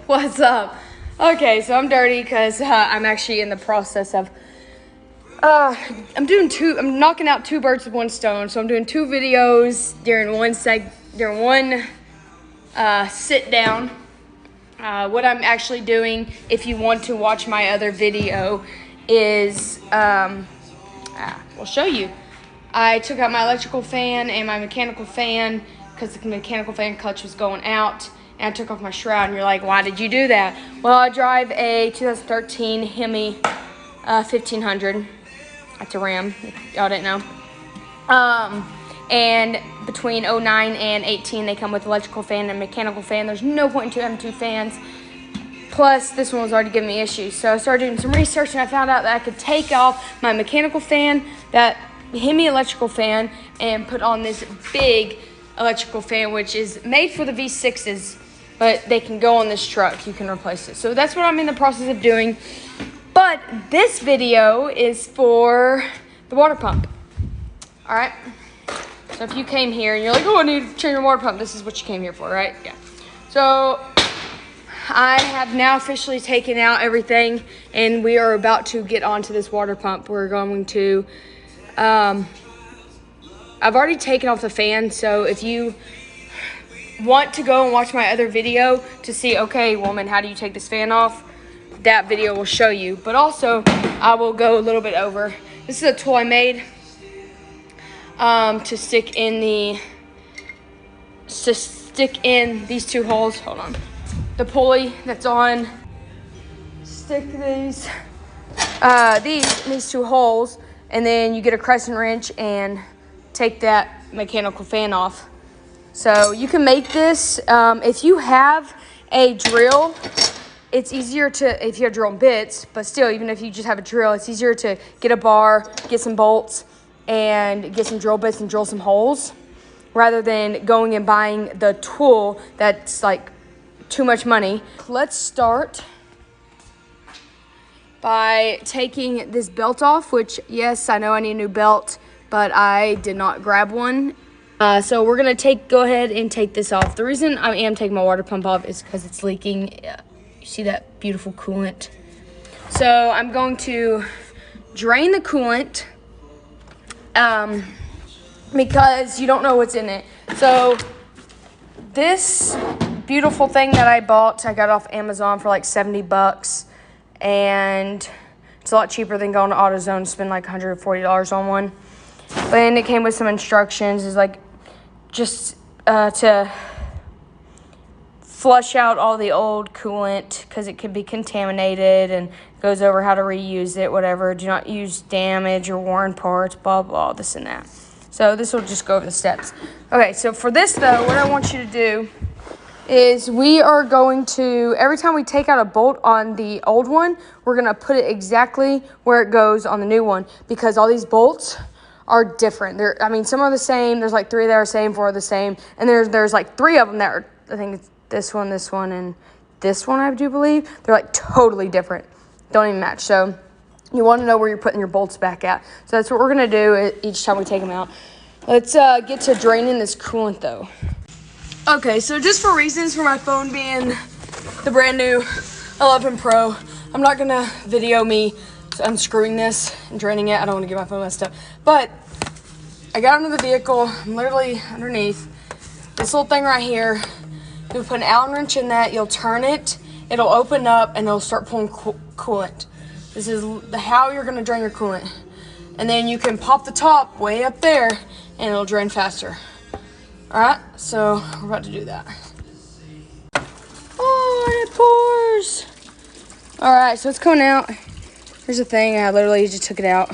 What's up? Okay, so I'm dirty because I'm actually in the process of I'm knocking out two birds with one stone. So I'm doing two videos during one sit down. What I'm actually doing, if you want to watch my other video, is we'll show you. I took out my electrical fan and my mechanical fan because the mechanical fan clutch was going out. And I took off my shroud, and you're like, why did you do that? Well, I drive a 2013 Hemi 1500. That's a Ram, if y'all didn't know. And between 09 and 18, they come with electrical fan and mechanical fan. There's no point in having two fans. Plus, this one was already giving me issues. So I started doing some research, and I found out that I could take off my mechanical fan, that Hemi electrical fan, and put on this big electrical fan, which is made for the V6s. But they can go on this truck. You can replace it. So that's what I'm in the process of doing. But this video is for the water pump. All right? So if you came here and you're like, oh, I need to change your water pump, this is what you came here for, right? Yeah. So I have now officially taken out everything, and we are about to get onto this water pump. We're going to, I've already taken off the fan, so if you want to go and watch my other video to see, okay, woman, how do you take this fan off? That video will show you. But also, I will go a little bit over. This is a tool I made to stick in these two holes. Hold on. The pulley that's on. Stick these in these two holes, and then you get a crescent wrench and take that mechanical fan off. So you can make this, if you have a drill, it's easier to, if you have drill and bits, but still, even if you just have a drill, it's easier to get a bar, get some bolts, and get some drill bits and drill some holes, rather than going and buying the tool that's like too much money. Let's start by taking this belt off, which, yes, I know I need a new belt, but I did not grab one. So we're going to go ahead and take this off. The reason I am taking my water pump off is because it's leaking. You see that beautiful coolant? So I'm going to drain the coolant because you don't know what's in it. So this beautiful thing that I bought, I got off Amazon for like $70, and it's a lot cheaper than going to AutoZone and spend like $140 on one. And it came with some instructions. It's like just to flush out all the old coolant because it could be contaminated, and goes over how to reuse it, whatever. Do not use damaged or worn parts, blah, blah, this and that. So this will just go over the steps. Okay, so for this, though, what I want you to do is we are going to, every time we take out a bolt on the old one, we're going to put it exactly where it goes on the new one, because all these bolts are different. Some are the same. There's like 3 that are the same, 4 are the same. And there's like 3 of them that are, I think it's this one, and this one, I do believe. They're like totally different. Don't even match. So you want to know where you're putting your bolts back at. So that's what we're going to do each time we take them out. Let's get to draining this coolant, though. Okay, so just for reasons for my phone being the brand new 11 Pro, I'm not going to video me unscrewing this and draining it. I don't want to get my phone messed up. But I got into the vehicle. I'm literally underneath this little thing right here. You'll put an Allen wrench in that. You'll turn it. It'll open up, and it'll start pulling coolant. This is how you're going to drain your coolant. And then you can pop the top way up there, and it'll drain faster. All right, so we're about to do that. Oh, and it pours. All right, so it's coming out. Here's the thing. I literally just took it out.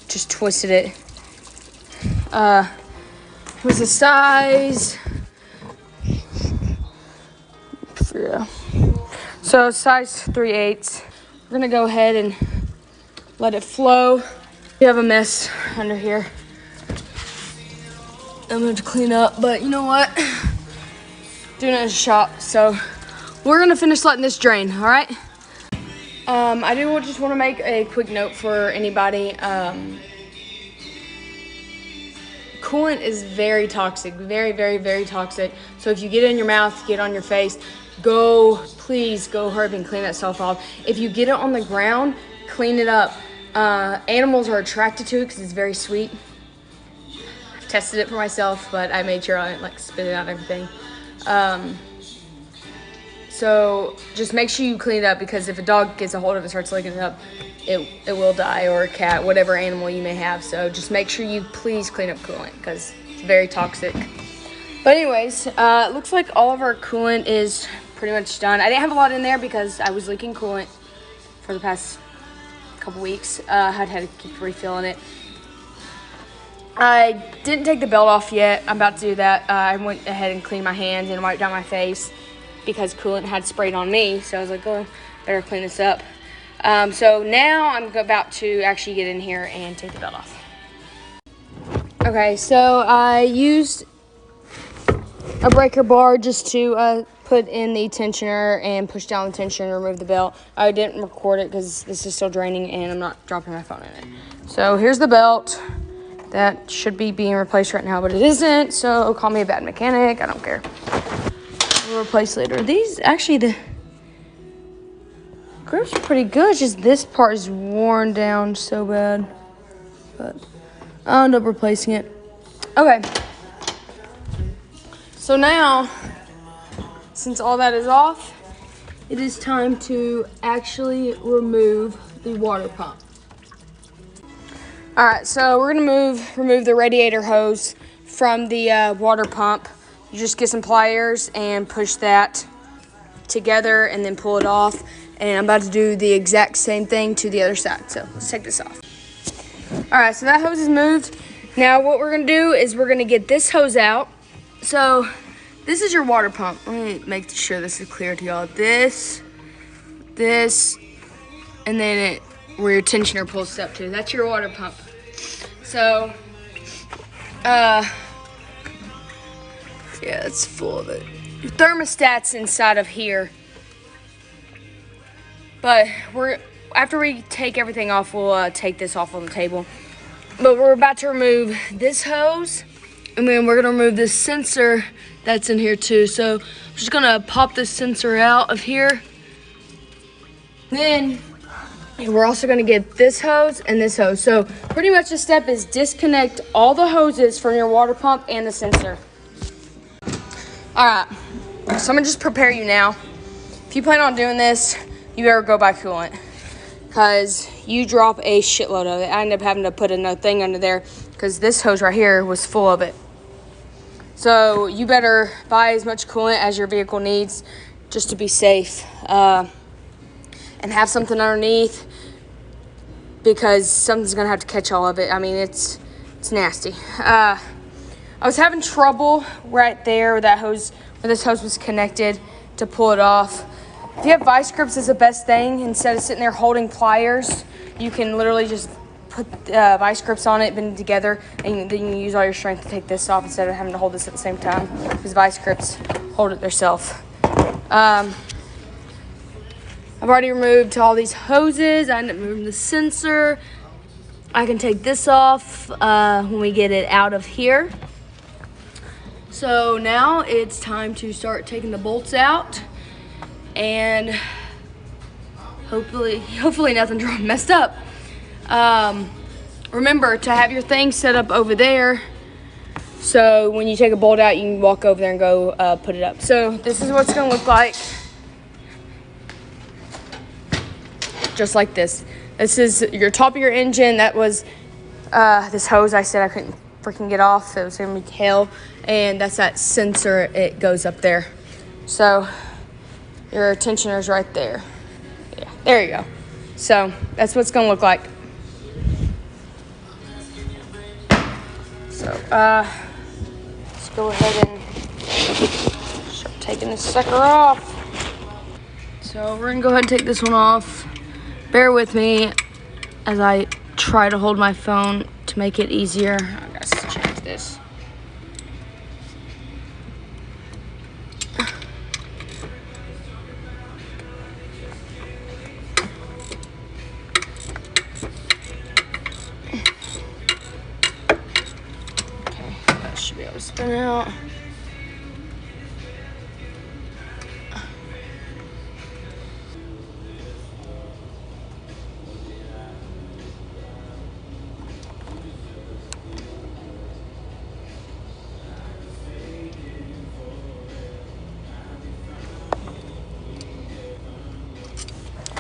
Just twisted it. It was a size. Yeah. So size 3/8. We're gonna go ahead and let it flow. We have a mess under here. I'm gonna have to clean up, but you know what? Doing it in a shop, so we're gonna finish letting this drain. All right. I do just want to make a quick note for anybody. Coolant is very toxic, very, very, very toxic. So if you get it in your mouth, get it on your face, please go hurry and clean that stuff off. If you get it on the ground, clean it up. Animals are attracted to it because it's very sweet. I've tested it for myself, but I made sure I didn't like spit it out and everything. So just make sure you clean it up, because if a dog gets a hold of it and starts licking it up, it will die, or a cat, whatever animal you may have. So just make sure you please clean up coolant, because it's very toxic. But anyways, it looks like all of our coolant is pretty much done. I didn't have a lot in there because I was leaking coolant for the past couple weeks. I'd had to keep refilling it. I didn't take the belt off yet. I'm about to do that. I went ahead and cleaned my hands and wiped down my face because coolant had sprayed on me. So I was like, oh, better clean this up. So now I'm about to actually get in here and take the belt off. Okay, so I used a breaker bar just to put in the tensioner and push down the tensioner and remove the belt. I didn't record it because this is still draining and I'm not dropping my phone in it. So here's the belt. That should be being replaced right now, but it isn't. So call me a bad mechanic. I don't care. We'll replace later. These, actually, the grips are pretty good. It's just this part is worn down so bad. But I'll end up replacing it. Okay. So now, since all that is off, it is time to actually remove the water pump. All right, so we're gonna remove the radiator hose from the water pump. You just get some pliers and push that together and then pull it off. And I'm about to do the exact same thing to the other side. So let's take this off. All right, so that hose is moved. Now what we're gonna do is we're gonna get this hose out. So this is your water pump. Let me make sure this is clear to y'all. This, and then where your tensioner pulls up to. That's your water pump. So, yeah, it's full of it. Your thermostat's inside of here. But after we take everything off, we'll take this off on the table. But we're about to remove this hose, and then we're gonna remove this sensor that's in here too. So I'm just gonna pop this sensor out of here. Then we're also gonna get this hose and this hose. So pretty much the step is disconnect all the hoses from your water pump and the sensor. All right, so I'm gonna just prepare you now. If you plan on doing this, you better go buy coolant, because you drop a shitload of it. I ended up having to put another thing under there because this hose right here was full of it. So you better buy as much coolant as your vehicle needs just to be safe. And have something underneath, because something's gonna have to catch all of it. I mean, it's nasty. I was having trouble right there where that hose, where this hose was connected, to pull it off. If you have vice grips, is the best thing. Instead of sitting there holding pliers, you can literally just put vice grips on it, bend it together, and then you use all your strength to take this off instead of having to hold this at the same time, because vice grips hold it themselves. I've already removed all these hoses. I ended up removing the sensor. I can take this off when we get it out of here. So now it's time to start taking the bolts out, and hopefully nothing's messed up. Remember to have your thing set up over there, so when you take a bolt out, you can walk over there and go put it up. So this is what it's gonna look like. Just like this. This is your top of your engine. That was this hose I said I couldn't freaking get off. It was gonna be hell. And that's that sensor. It goes up there. So your tensioner's right there. Yeah, there you go. So that's what it's gonna look like. So let's go ahead and start taking this sucker off. So we're gonna go ahead and take this one off. Bear with me as I try to hold my phone to make it easier. I gotta change this. Okay, that should be able to spin out.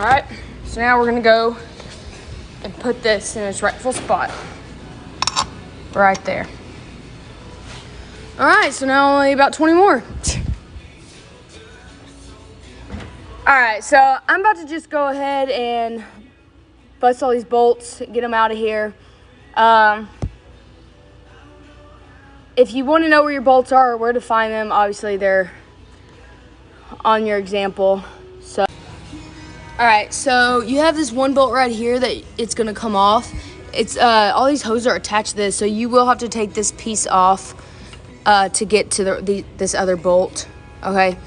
All right, so now we're gonna go and put this in its rightful spot. Right there. All right, so now only about 20 more. All right, so I'm about to just go ahead and bust all these bolts, get them out of here. If you want to know where your bolts are or where to find them, obviously they're on your example. So, all right, so you have this one bolt right here that it's gonna come off. It's all these hoses are attached to this, so you will have to take this piece off to get to this other bolt. Okay.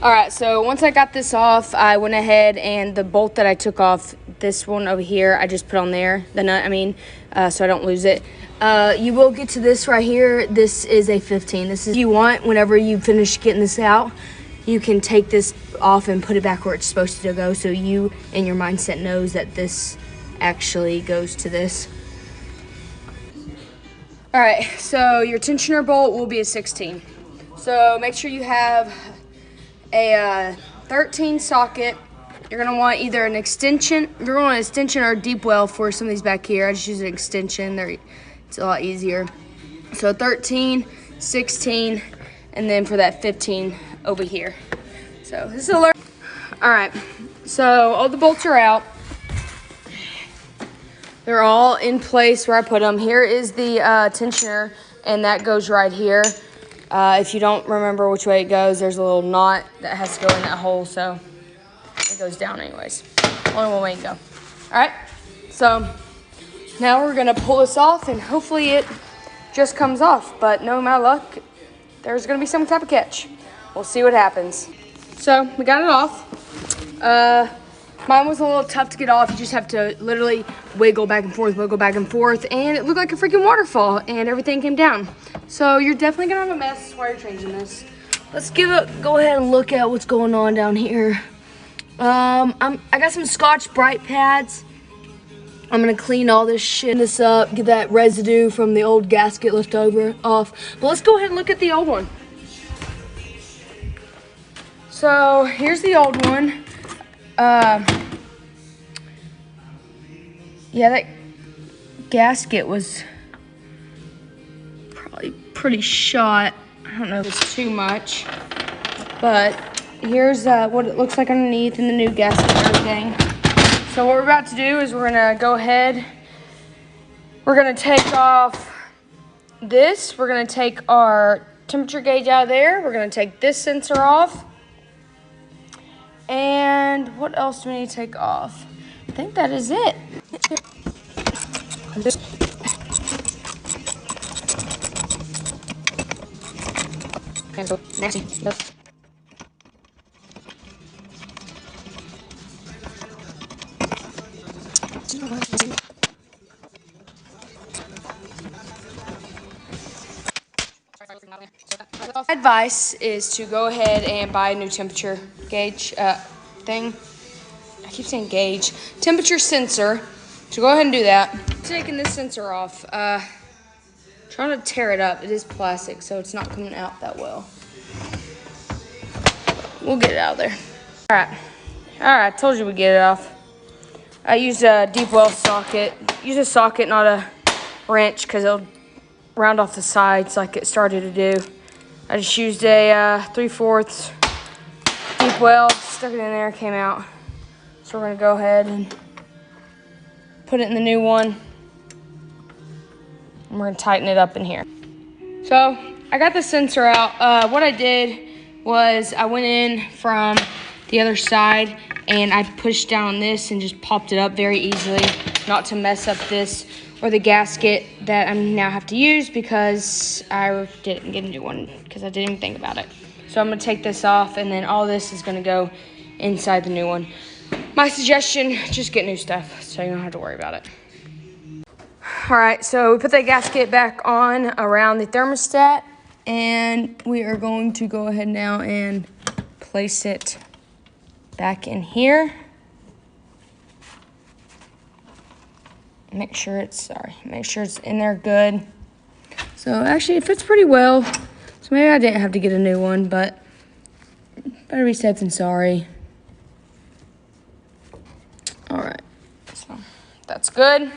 All right, so once I got this off, I went ahead and the bolt that I took off, this one over here, I just put on there, the nut, so I don't lose it. You will get to this right here. This is a 15. This is, if you want, whenever you finish getting this out, you can take this off and put it back where it's supposed to go, so you and your mindset knows that this actually goes to this. All right, so your tensioner bolt will be a 16. So make sure you have a 13 socket. You're gonna want either an extension, you're gonna want an extension or a deep well for some of these back here. I just use an extension, it's a lot easier. So 13, 16, and then for that 15 over here. So this is a alert. All right, so all the bolts are out. They're all in place where I put them. Here is the tensioner, and that goes right here. If you don't remember which way it goes, there's a little knot that has to go in that hole, so it goes down anyways. Only one way to go. All right, so now we're gonna pull this off, and hopefully it just comes off, but no matter luck, there's gonna be some type of catch. We'll see what happens. So we got it off. Mine was a little tough to get off. You just have to literally wiggle back and forth, and it looked like a freaking waterfall, and everything came down. So you're definitely gonna have a mess while you're changing this. Let's go ahead and look at what's going on down here. I got some Scotch-Brite pads. I'm gonna clean all this up, get that residue from the old gasket left over off. But let's go ahead and look at the old one. So here's the old one. Yeah, that gasket was probably pretty shot. I don't know if it's too much, but here's what it looks like underneath in the new gasket and everything. So what we're about to do is we're gonna go ahead, we're gonna take off this, we're gonna take our temperature gauge out of there, we're gonna take this sensor off, and what else do we need to take off? I think that is it. Advice is to go ahead and buy a new temperature gauge thing. I keep saying gauge. Temperature sensor. So go ahead and do that. Taking this sensor off. Trying to tear it up. It is plastic, so it's not coming out that well. We'll get it out of there. All right, I told you we'd get it off. I used a deep well socket. Use a socket, not a wrench, because it'll round off the sides like it started to do. I just used a 3/4 deep well, stuck it in there, came out. So we're gonna go ahead and put it in the new one. And we're gonna tighten it up in here. So I got the sensor out. What I did was I went in from the other side and I pushed down on this and just popped it up very easily, not to mess up this or the gasket that I now have to use because I didn't get a new one because I didn't even think about it. So I'm gonna take this off and then all this is gonna go inside the new one. My suggestion, just get new stuff so you don't have to worry about it. All right, so we put that gasket back on around the thermostat and we are going to go ahead now and place it back in here. Make sure it's in there good. So actually it fits pretty well. So maybe I didn't have to get a new one, but better be safe than sorry. Good.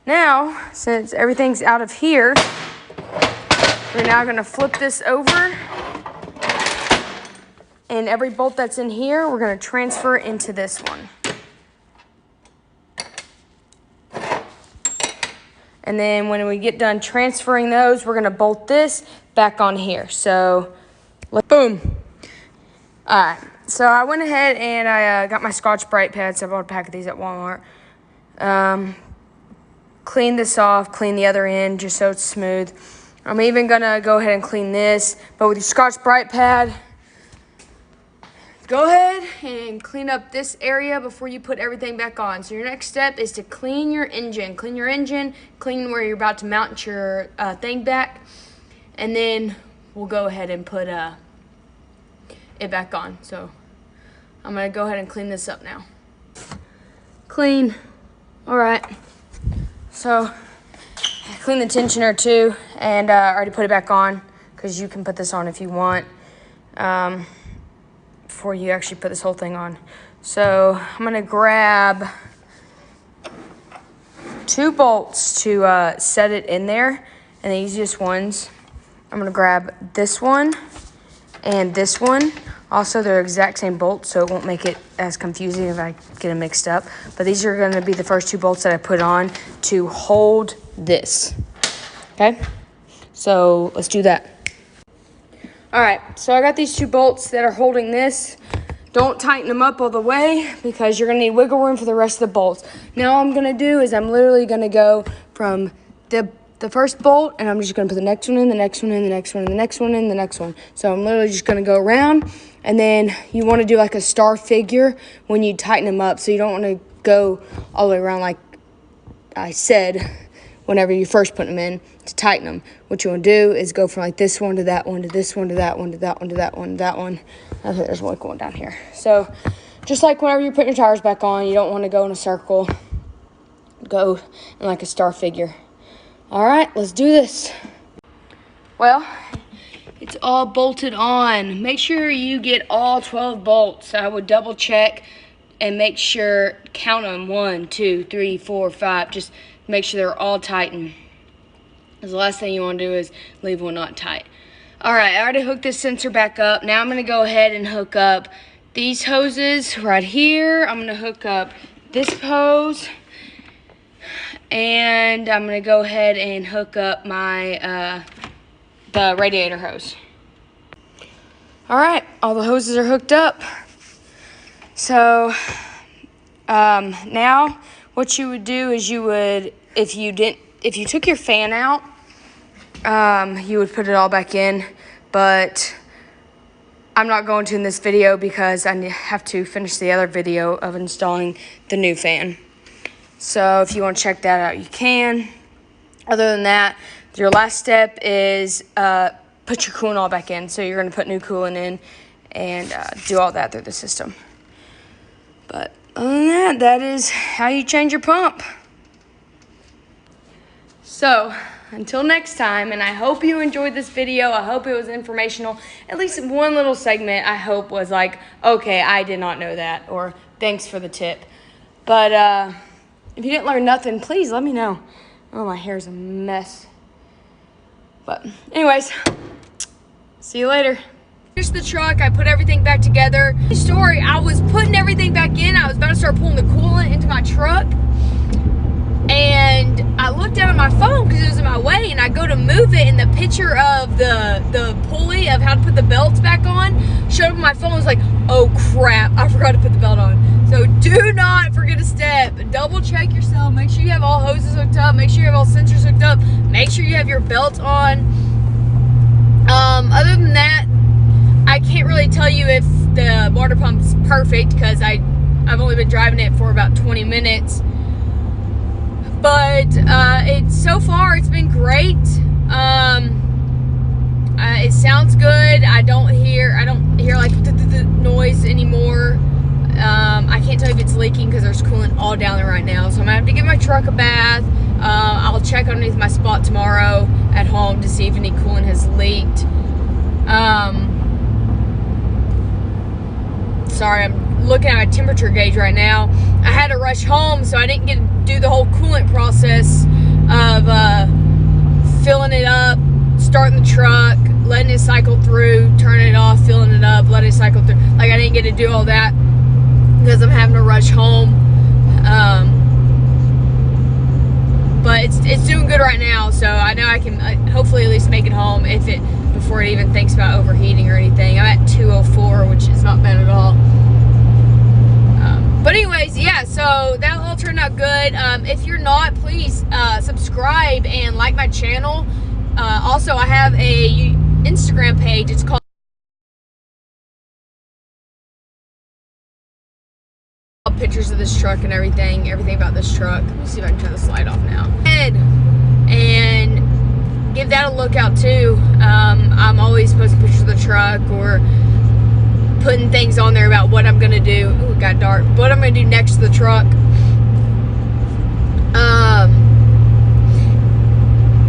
Now, since everything's out of here, we're now going to flip this over. And every bolt that's in here, we're going to transfer into this one. And then when we get done transferring those, we're going to bolt this back on here. So, boom. All right. So I went ahead and I got my Scotch-Brite pads. I bought a pack of these at Walmart. Clean this off, clean the other end just so it's smooth. I'm even going to go ahead and clean this. But with your Scotch-Brite pad, go ahead and clean up this area before you put everything back on. So your next step is to clean your engine. Clean your engine, clean where you're about to mount your thing back. And then we'll go ahead and put it back on. So I'm going to go ahead and clean this up now. Clean. All right. So I cleaned the tensioner too, and I already put it back on because you can put this on if you want before you actually put this whole thing on. So I'm going to grab 2 bolts to set it in there, and the easiest ones, I'm going to grab this one and this one. Also, they're exact same bolts, so it won't make it as confusing if I get them mixed up. But these are going to be the first 2 bolts that I put on to hold this. Okay? So let's do that. All right, so I got these 2 bolts that are holding this. Don't tighten them up all the way because you're going to need wiggle room for the rest of the bolts. Now all I'm going to do is I'm literally going to go from the first bolt, and I'm just going to put the next one in, the next one in, the next one in, the next one in, the next one. So I'm literally just going to go around, and then you want to do like a star figure when you tighten them up. So you don't want to go all the way around like I said whenever you first put them in to tighten them. What you want to do is go from like this one to that one to this one to that one to that one to that one to that one. I think there's one going down here. So just like whenever you're putting your tires back on, you don't want to go in a circle. Go in like a star figure. All right, let's do this. Well, it's all bolted on. Make sure you get all 12 bolts. I would double check and make sure, count them, 1, 2, 3, 4, 5. Just make sure they're all tightened. Because the last thing you want to do is leave one not tight. All right, I already hooked this sensor back up. Now I'm going to go ahead and hook up these hoses right here. I'm going to hook up this hose. And I'm going to go ahead and hook up my the radiator hose. All right, all the hoses are hooked up. So now what you would do is you would, if you took your fan out, you would put it all back in. But I'm not going to in this video because I have to finish the other video of installing the new fan. So if you want to check that out, you can. Other than that, your last step is put your coolant all back in. So you're going to put new coolant in and do all that through the system. But other than that, that is how you change your pump. So until next time, and I hope you enjoyed this video. I hope it was informational. At least one little segment I hope was like, okay, I did not know that, or thanks for the tip. But if you didn't learn nothing, please let me know. Oh, my hair's a mess. But anyways, see you later. Here's the truck. I put everything back together. Story, I was putting everything back in. I was about to start pulling the coolant into my truck. And I looked down at my phone because it was in my way, and I go to move it, and the picture of the pulley of how to put the belts back on showed up on my phone. I was like, oh crap, I forgot to put the belt on. So do not forget a step. Double check yourself. Make sure you have all hoses hooked up. Make sure you have all sensors hooked up. Make sure you have your belt on. Other than that, I can't really tell you if the water pump's perfect because I've only been driving it for about 20 minutes. But so far it's been great. It sounds good. I don't hear like the noise anymore. I can't tell you if it's leaking because there's coolant all down there right now. So I'm gonna have to give my truck a bath. I'll check underneath my spot tomorrow at home to see if any coolant has leaked. Sorry, I'm looking at my temperature gauge right now. I had to rush home, so I didn't get to do the whole coolant process of filling it up, starting the truck, letting it cycle through, turning it off, filling it up, letting it cycle through. Like, I didn't get to do all that because I'm having to rush home. But it's doing good right now, so I know I can hopefully at least make it home before it even thinks about overheating or anything. I'm at 204, which is not bad at all. But anyways, yeah, so that all turned out good. If you're not, please subscribe and like my channel. Also, I have a Instagram page. It's called pictures of this truck and everything about this truck. Let me see if I can turn the slide off now. And give that a look out too. I'm always posting pictures of the truck or putting things on there about what I'm gonna do. Ooh, it got dark. What I'm gonna do next to the truck.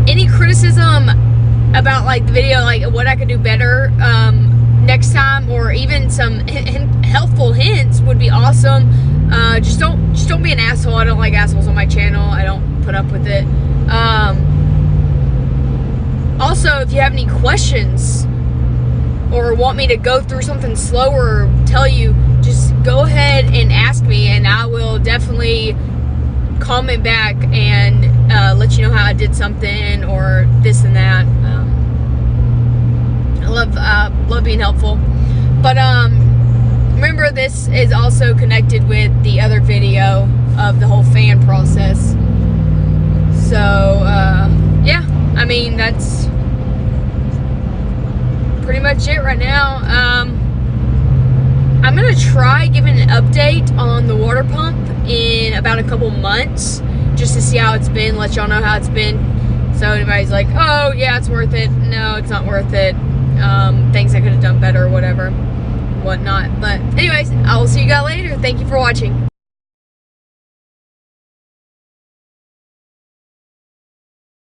Any criticism about like the video, like what I could do better next time, or even some helpful hints would be awesome. Just don't be an asshole. I don't like assholes on my channel. I don't put up with it. Also, if you have any questions or want me to go through something slower or tell you, just go ahead and ask me, and I will definitely comment back and let you know how I did something or this and that. I love being helpful. But remember, this is also connected with the other video of the whole fan process. So yeah, I mean, that's pretty much it right now. I'm gonna try giving an update on the water pump in about a couple months, just to see how it's been, let y'all know how it's been. So anybody's like, oh yeah, it's worth it. No, it's not worth it. Things I could have done better or whatnot. But anyways, I will see you guys later. Thank you for watching.